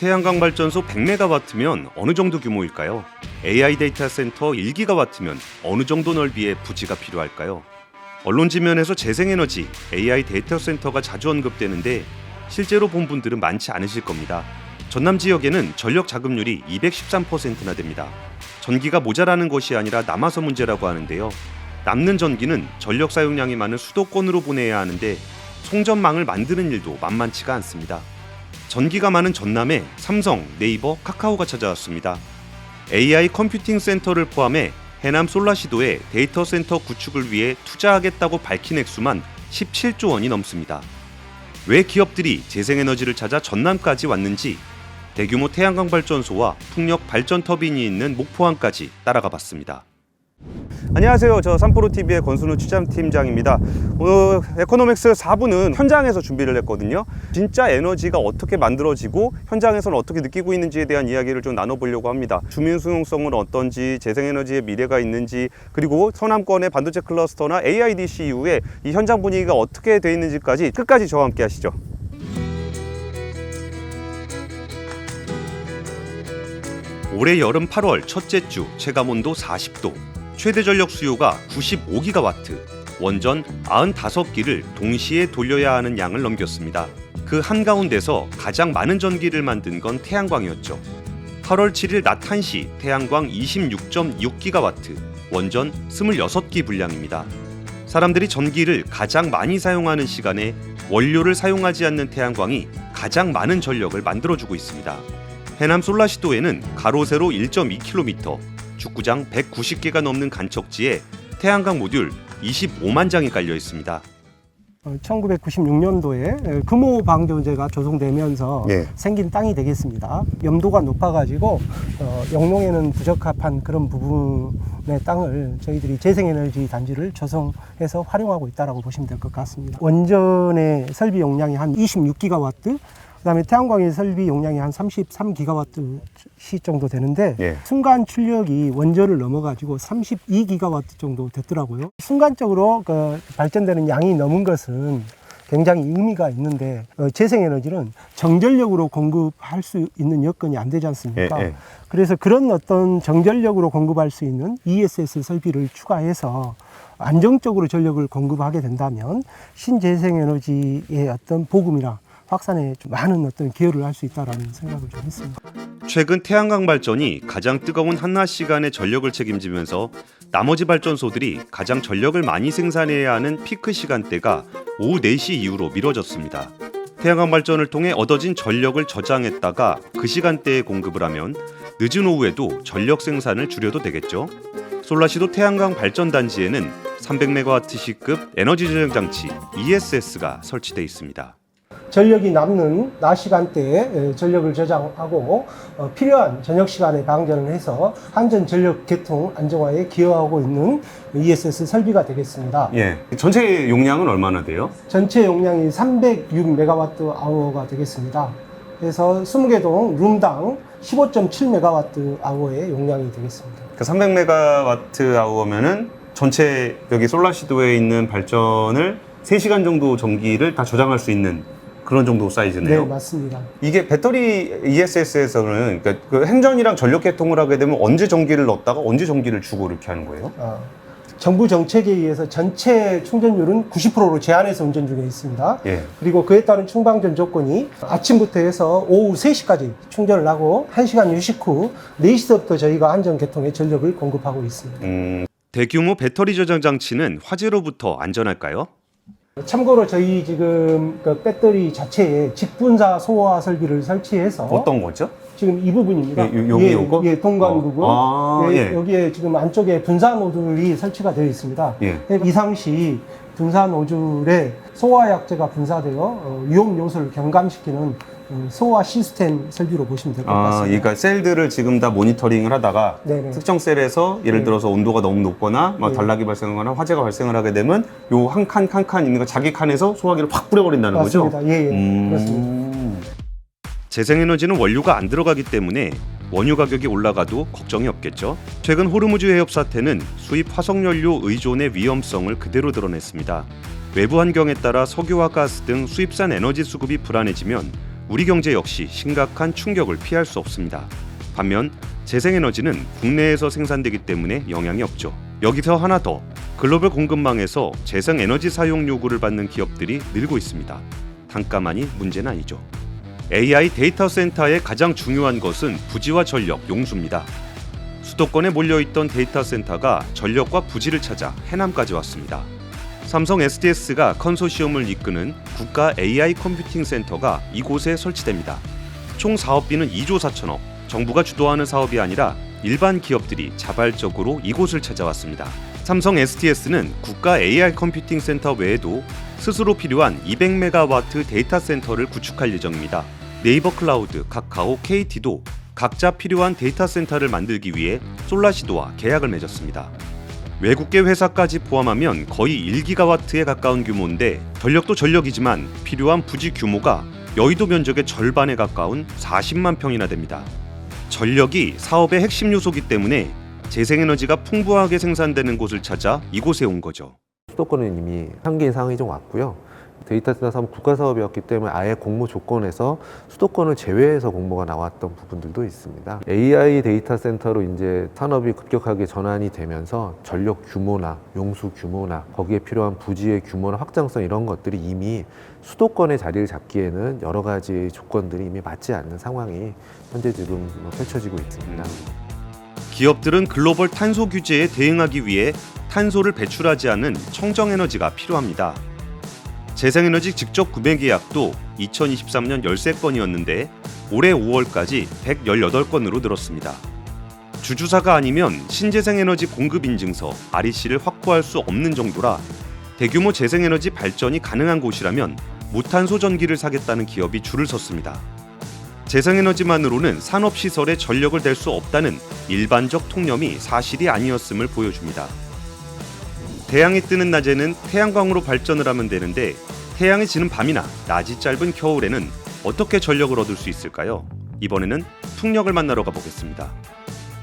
태양광 발전소 100메가와트면 어느 정도 규모일까요? AI 데이터 센터 1기가와트면 어느 정도 넓이의 부지가 필요할까요? 언론 지면에서 재생에너지, AI 데이터 센터가 자주 언급되는데 실제로 본 분들은 많지 않으실 겁니다. 전남 지역에는 전력 자급률이 213%나 됩니다. 전기가 모자라는 것이 아니라 남아서 문제라고 하는데요. 남는 전기는 전력 사용량이 많은 수도권으로 보내야 하는데 송전망을 만드는 일도 만만치가 않습니다. 전기가 많은 전남에 삼성, 네이버, 카카오가 찾아왔습니다. AI 컴퓨팅 센터를 포함해 해남 솔라시도에 데이터 센터 구축을 위해 투자하겠다고 밝힌 액수만 17조 원이 넘습니다. 왜 기업들이 재생에너지를 찾아 전남까지 왔는지 대규모 태양광 발전소와 풍력 발전 터빈이 있는 목포항까지 따라가 봤습니다. 안녕하세요. 저 삼프로TV의 권순우 취재팀장입니다. 오늘 에코노믹스 4부는 현장에서 준비를 했거든요. 진짜 에너지가 어떻게 만들어지고 현장에서는 어떻게 느끼고 있는지에 대한 이야기를 좀 나눠보려고 합니다. 주민 수용성은 어떤지, 재생에너지의 미래가 있는지, 그리고 서남권의 반도체 클러스터나 AIDC 이후에 이 현장 분위기가 어떻게 돼 있는지까지 끝까지 저와 함께 하시죠. 올해 여름 8월 첫째 주 체감온도 40도, 최대 전력 수요가 95기가와트, 원전 95기를 동시에 돌려야 하는 양을 넘겼습니다. 그 한가운데서 가장 많은 전기를 만든 건 태양광이었죠. 8월 7일 낮 1시 태양광 26.6기가와트, 원전 26기 분량입니다. 사람들이 전기를 가장 많이 사용하는 시간에 원료를 사용하지 않는 태양광이 가장 많은 전력을 만들어주고 있습니다. 해남 솔라시도에는 가로 세로 1.2km, 축구장 190개가 넘는 간척지에 태양광 모듈 25만 장이 깔려 있습니다. 1996년도에 금호방조제가 조성되면서 생긴 땅이 되겠습니다. 염도가 높아가지고 영농에는 부적합한 그런 부분의 땅을 저희들이 재생에너지 단지를 조성해서 활용하고 있다고 보시면 될 것 같습니다. 원전의 설비 용량이 한 26기가와트, 그다음에 태양광의 설비 용량이 한 33기가와트 시 정도 되는데 순간 출력이 원전을 넘어가지고 32기가와트 정도 됐더라고요. 순간적으로 발전되는 양이 넘은 것은 굉장히 의미가 있는데 재생에너지는 정전력으로 공급할 수 있는 여건이 안 되지 않습니까? 그래서 그런 어떤 정전력으로 공급할 수 있는 ESS 설비를 추가해서 안정적으로 전력을 공급하게 된다면 신재생에너지의 어떤 보급이나 확산에 좀 많은 어떤 기여를 할 수 있다라는 생각을 좀 했습니다. 최근 태양광 발전이 가장 뜨거운 한낮 시간에 전력을 책임지면서 나머지 발전소들이 가장 전력을 많이 생산해야 하는 피크 시간대가 오후 4시 이후로 미뤄졌습니다. 태양광 발전을 통해 얻어진 전력을 저장했다가 그 시간대에 공급을 하면 늦은 오후에도 전력 생산을 줄여도 되겠죠. 솔라시도 태양광 발전단지에는 300메가와트시급 에너지 저장 장치 ESS가 설치되어 있습니다. 전력이 남는 낮 시간대에 전력을 저장하고 필요한 저녁 시간에 방전을 해서 한전 전력 계통 안정화에 기여하고 있는 ESS 설비가 되겠습니다. 전체 용량은 얼마나 돼요? 전체 용량이 306메가와트/아워가 되겠습니다. 그래서 20개 동 룸당 15.7메가와트/아워의 용량이 되겠습니다. 그 300메가와트/아워면은 전체 여기 솔라시도에 있는 발전을 3시간 정도 전기를 다 저장할 수 있는 그런 정도 사이즈네요. 네, 맞습니다. 이게 배터리 ESS에서는 그러니까 그 행전이랑 전력 개통을 하게 되면 언제 전기를 넣었다가 언제 전기를 주고 이렇게 하는 거예요? 정부 정책에 의해서 전체 충전율은 90%로 제한해서 운전 중에 있습니다. 그리고 그에 따른 충방전 조건이 아침부터 해서 오후 3시까지 충전을 하고 1시간 휴식 후 4시부터 저희가 한전 개통에 전력을 공급하고 있습니다. 대규모 배터리 저장 장치는 화재로부터 안전할까요? 참고로 저희 지금 그 배터리 자체에 직분사 소화 설비를 설치해서 어떤 거죠? 지금 이 부분입니다. 여기 요거? 동관 부분. 여기에 지금 안쪽에 분사 노즐이 설치가 되어 있습니다. 이상시 분사 노즐에 소화약제가 분사되어 위험 요소를 경감시키는 소화 시스템 설비로 보시면 될 것 같습니다. 그러니까 셀들을 지금 다 모니터링을 하다가 특정 셀에서 예를 들어서 온도가 너무 높거나 단락이 발생하거나 화재가 발생을 하게 되면 요 한 칸 있는 거 자기 칸에서 소화기를 확 뿌려버린다는 거죠? 맞습니다. 그렇습니다. 재생에너지는 원료가 안 들어가기 때문에 원유 가격이 올라가도 걱정이 없겠죠. 최근 호르무즈 해협 사태는 수입 화석연료 의존의 위험성을 그대로 드러냈습니다. 외부 환경에 따라 석유와 가스 등 수입산 에너지 수급이 불안해지면 우리 경제 역시 심각한 충격을 피할 수 없습니다. 반면 재생에너지는 국내에서 생산되기 때문에 영향이 없죠. 여기서 하나 더, 글로벌 공급망에서 재생에너지 사용 요구를 받는 기업들이 늘고 있습니다. 단가만이 문제는 아니죠. AI 데이터 센터의 가장 중요한 것은 부지와 전력, 용수입니다. 수도권에 몰려있던 데이터 센터가 전력과 부지를 찾아 해남까지 왔습니다. 삼성 SDS가 컨소시엄을 이끄는 국가 AI 컴퓨팅 센터가 이곳에 설치됩니다. 총 사업비는 2조 4천억, 정부가 주도하는 사업이 아니라 일반 기업들이 자발적으로 이곳을 찾아왔습니다. 삼성 SDS는 국가 AI 컴퓨팅 센터 외에도 스스로 필요한 200메가와트 데이터 센터를 구축할 예정입니다. 네이버 클라우드, 카카오, KT도 각자 필요한 데이터 센터를 만들기 위해 솔라시도와 계약을 맺었습니다. 외국계 회사까지 포함하면 거의 1기가와트에 가까운 규모인데 전력도 전력이지만 필요한 부지 규모가 여의도 면적의 절반에 가까운 40만 평이나 됩니다. 전력이 사업의 핵심 요소이기 때문에 재생에너지가 풍부하게 생산되는 곳을 찾아 이곳에 온 거죠. 수도권은 이미 한계인 상황이 좀 왔고요. 데이터 센터 사업은 국가 사업이었기 때문에 아예 공모 조건에서 수도권을 제외해서 공모가 나왔던 부분들도 있습니다. AI 데이터 센터로 이제 산업이 급격하게 전환이 되면서 전력 규모나 용수 규모나 거기에 필요한 부지의 규모나 확장성 이런 것들이 이미 수도권의 자리를 잡기에는 여러 가지 조건들이 이미 맞지 않는 상황이 현재 지금 펼쳐지고 있습니다. 기업들은 글로벌 탄소 규제에 대응하기 위해 탄소를 배출하지 않은 청정에너지가 필요합니다. 재생에너지 직접 구매 계약도 2023년 13건이었는데 올해 5월까지 118건으로 늘었습니다. 주주사가 아니면 신재생에너지 공급인증서 REC를 확보할 수 없는 정도라 대규모 재생에너지 발전이 가능한 곳이라면 무탄소 전기를 사겠다는 기업이 줄을 섰습니다. 재생에너지만으로는 산업시설에 전력을 댈 수 없다는 일반적 통념이 사실이 아니었음을 보여줍니다. 태양이 뜨는 낮에는 태양광으로 발전을 하면 되는데 태양이 지는 밤이나 낮이 짧은 겨울에는 어떻게 전력을 얻을 수 있을까요? 이번에는 풍력을 만나러 가보겠습니다.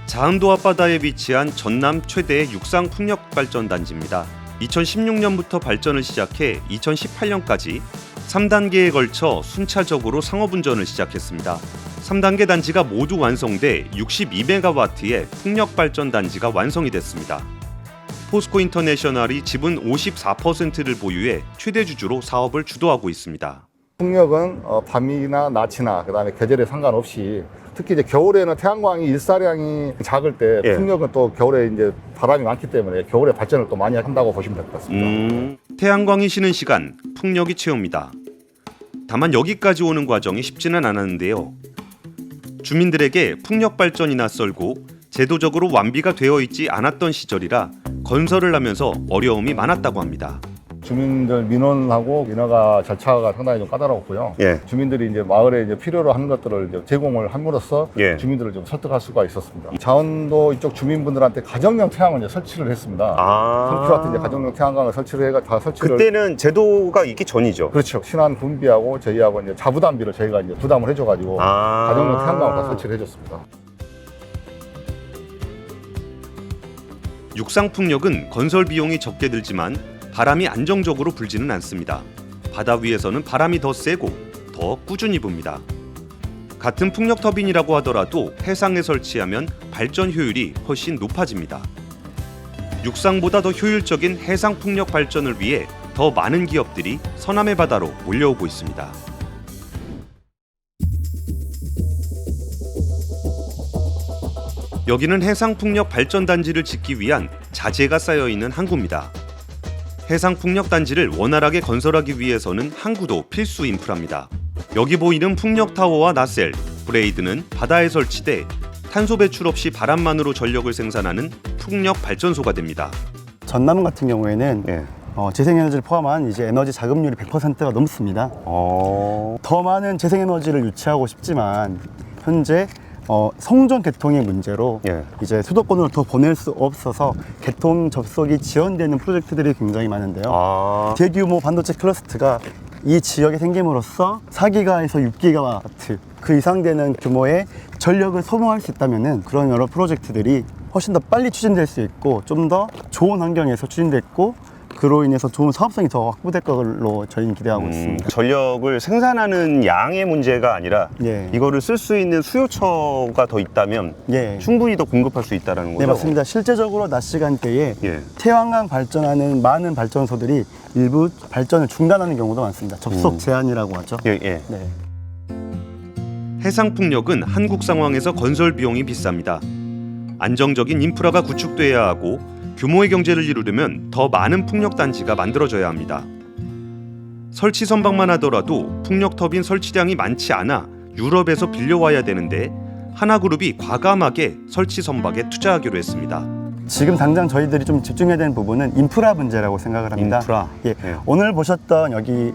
자은도 앞바다에 위치한 전남 최대의 육상 풍력 발전단지입니다. 2016년부터 발전을 시작해 2018년까지 3단계에 걸쳐 순차적으로 상업운전을 시작했습니다. 3단계 단지가 모두 완성돼 62메가와트의 풍력 발전 단지가 완성이 됐습니다. 포스코 인터내셔널이 지분 54%를 보유해 최대 주주로 사업을 주도하고 있습니다. 풍력은 밤이나 낮이나 그다음에 계절에 상관없이 특히 이제 겨울에는 태양광이 일사량이 작을 때 풍력은 또 겨울에 이제 바람이 많기 때문에 겨울에 발전을 또 많이 한다고 보시면 될 것 같습니다. 태양광이 쉬는 시간, 풍력이 채웁니다. 다만 여기까지 오는 과정이 쉽지는 않았는데요. 주민들에게 풍력 발전이 낯설고 제도적으로 완비가 되어 있지 않았던 시절이라 건설을 하면서 어려움이 많았다고 합니다. 주민들 민원하고 인허가 절차가 상당히 좀 까다롭고요. 주민들이 이제 마을에 이제 필요로 하는 것들을 이제 제공을 함으로써 주민들을 좀 설득할 수가 있었습니다. 자원도 이쪽 주민분들한테 가정용 태양을 이제 설치를 했습니다. 성취 이제 가정용 태양광을 설치를 그때는 제도가 있기 전이죠. 그렇죠. 신한 군비하고 저희하고 이제 자부담비를 저희가 이제 부담을 해줘가지고 가정용 태양광을 다 설치를 해줬습니다. 육상풍력은 건설 비용이 적게 들지만 바람이 안정적으로 불지는 않습니다. 바다 위에서는 바람이 더 세고 더 꾸준히 붑니다. 같은 풍력 터빈이라고 하더라도 해상에 설치하면 발전 효율이 훨씬 높아집니다. 육상보다 더 효율적인 해상 풍력 발전을 위해 더 많은 기업들이 서남해 바다로 몰려오고 있습니다. 여기는 해상풍력 발전단지를 짓기 위한 자재가 쌓여있는 항구입니다. 해상풍력단지를 원활하게 건설하기 위해서는 항구도 필수 인프라입니다. 여기 보이는 풍력타워와 나셀, 브레이드는 바다에 설치돼 탄소 배출 없이 바람만으로 전력을 생산하는 풍력 발전소가 됩니다. 전남 같은 경우에는 재생에너지를 포함한 이제 에너지 자급률이 100%가 넘습니다. 더 많은 재생에너지를 유치하고 싶지만 현재 성전 개통의 문제로 이제 수도권으로 더 보낼 수 없어서 개통 접속이 지연되는 프로젝트들이 굉장히 많은데요. 대규모 반도체 클러스터가 이 지역에 생김으로써 4기가에서 6기가와트 그 이상 되는 규모의 전력을 소모할 수 있다면 그런 여러 프로젝트들이 훨씬 더 빨리 추진될 수 있고 좀 더 좋은 환경에서 추진됐고 그로 인해서 좋은 사업성이 더 확보될 걸로 저희는 기대하고 있습니다. 전력을 생산하는 양의 문제가 아니라 예. 이거를 쓸 수 있는 수요처가 더 있다면 예. 충분히 더 공급할 수 있다는 거죠. 네, 맞습니다. 실제적으로 낮 시간대에 예. 태양광 발전하는 많은 발전소들이 일부 발전을 중단하는 경우도 많습니다. 접속 제한이라고 하죠. 예, 예. 네. 해상풍력은 한국 상황에서 건설 비용이 비쌉니다. 안정적인 인프라가 구축돼야 하고 규모의 경제를 이루려면 더 많은 풍력 단지가 만들어져야 합니다. 설치 선박만 하더라도 풍력 터빈 설치량이 많지 않아 유럽에서 빌려와야 되는데 하나그룹이 과감하게 설치 선박에 투자하기로 했습니다. 지금 당장 저희들이 좀 집중해야 되는 부분은 인프라 문제라고 생각을 합니다. 인프라. 예. 예. 오늘 보셨던 여기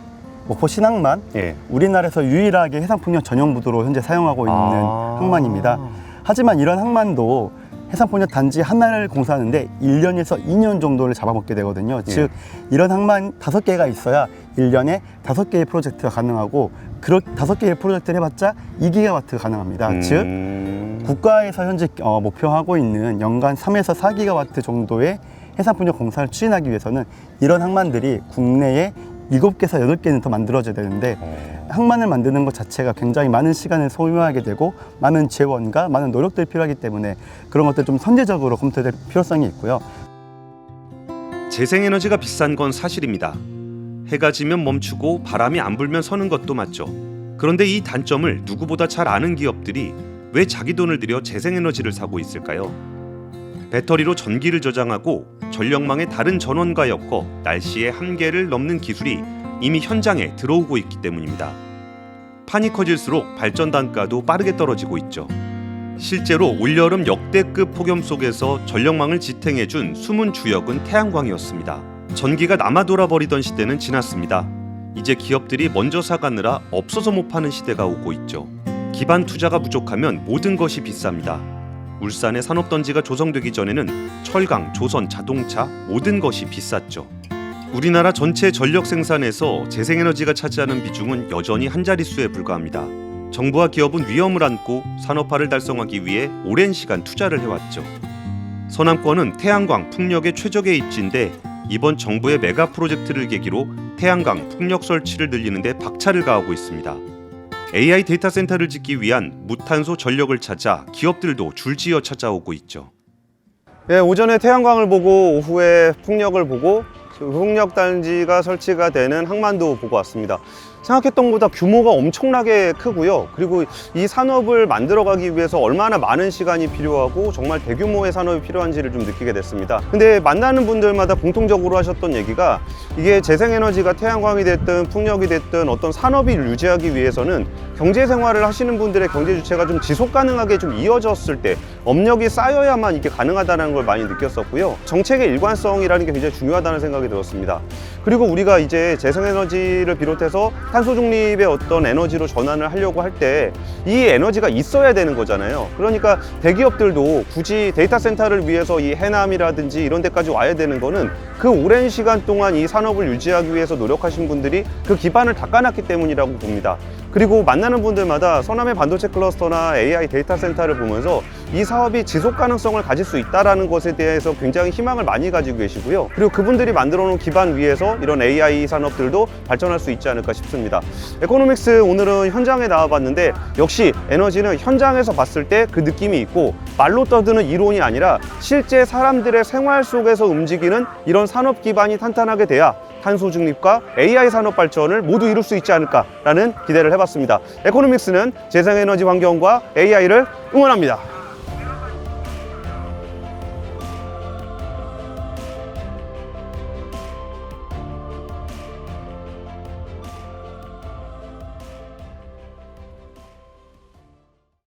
목포 신항만 예. 우리나라에서 유일하게 해상풍력 전용 부도로 현재 사용하고 있는 아. 항만입니다. 하지만 이런 항만도 해상풍력 단지 하나를 공사하는데 1년에서 2년 정도를 잡아먹게 되거든요. 즉 이런 항만 5개가 있어야 1년에 5개의 프로젝트가 가능하고 5개의 프로젝트를 해봤자 2기가와트가 가능합니다. 즉 국가에서 현재 목표하고 있는 연간 3에서 4기가와트 정도의 해상풍력 공사를 추진하기 위해서는 이런 항만들이 국내에 7개에서 8개는 더 만들어져야 되는데 항만을 만드는 것 자체가 굉장히 많은 시간을 소요하게 되고 많은 재원과 많은 노력들이 필요하기 때문에 그런 것들 좀 선제적으로 검토될 필요성이 있고요. 재생에너지가 비싼 건 사실입니다. 해가 지면 멈추고 바람이 안 불면 서는 것도 맞죠. 그런데 이 단점을 누구보다 잘 아는 기업들이 왜 자기 돈을 들여 재생에너지를 사고 있을까요? 배터리로 전기를 저장하고 전력망에 다른 전원과 엮어 날씨의 한계를 넘는 기술이 이미 현장에 들어오고 있기 때문입니다. 판이 커질수록 발전 단가도 빠르게 떨어지고 있죠. 실제로 올여름 역대급 폭염 속에서 전력망을 지탱해준 숨은 주역은 태양광이었습니다. 전기가 남아 돌아버리던 시대는 지났습니다. 이제 기업들이 먼저 사가느라 없어서 못 파는 시대가 오고 있죠. 기반 투자가 부족하면 모든 것이 비쌉니다. 울산의 산업단지가 조성되기 전에는 철강, 조선, 자동차 모든 것이 비쌌죠. 우리나라 전체 전력 생산에서 재생에너지가 차지하는 비중은 여전히 한 자릿수에 불과합니다. 정부와 기업은 위험을 안고 산업화를 달성하기 위해 오랜 시간 투자를 해왔죠. 서남권은 태양광, 풍력의 최적의 입지인데 이번 정부의 메가 프로젝트를 계기로 태양광, 풍력 설치를 늘리는 데 박차를 가하고 있습니다. AI 데이터 센터를 짓기 위한 무탄소 전력을 찾아 기업들도 줄지어 찾아오고 있죠. 예, 오전에 태양광을 보고 오후에 풍력을 보고 풍력 단지가 설치가 되는 항만도 보고 왔습니다. 생각했던 것보다 규모가 엄청나게 크고요. 그리고 이 산업을 만들어가기 위해서 얼마나 많은 시간이 필요하고 정말 대규모의 산업이 필요한지를 좀 느끼게 됐습니다. 근데 만나는 분들마다 공통적으로 하셨던 얘기가 이게 재생에너지가 태양광이 됐든 풍력이 됐든 어떤 산업이 유지하기 위해서는 경제생활을 하시는 분들의 경제 주체가 좀 지속 가능하게 좀 이어졌을 때 업력이 쌓여야만 이게 가능하다는 걸 많이 느꼈었고요. 정책의 일관성이라는 게 굉장히 중요하다는 생각이 들었습니다. 그리고 우리가 이제 재생에너지를 비롯해서 탄소 중립의 어떤 에너지로 전환을 하려고 할 때 이 에너지가 있어야 되는 거잖아요. 그러니까 대기업들도 굳이 데이터 센터를 위해서 이 해남이라든지 이런 데까지 와야 되는 거는 그 오랜 시간 동안 이 산업을 유지하기 위해서 노력하신 분들이 그 기반을 닦아놨기 때문이라고 봅니다. 그리고 만나는 분들마다 서남의 반도체 클러스터나 AI 데이터 센터를 보면서 이 사업이 지속 가능성을 가질 수 있다는 것에 대해서 굉장히 희망을 많이 가지고 계시고요. 그리고 그분들이 만들어 놓은 기반 위에서 이런 AI 산업들도 발전할 수 있지 않을까 싶습니다. 에코노믹스 오늘은 현장에 나와봤는데 역시 에너지는 현장에서 봤을 때 그 느낌이 있고 말로 떠드는 이론이 아니라 실제 사람들의 생활 속에서 움직이는 이런 산업 기반이 탄탄하게 돼야 탄소 중립과 AI 산업 발전을 모두 이룰 수 있지 않을까라는 기대를 해봤습니다. 에코노믹스는 재생에너지 환경과 AI를 응원합니다.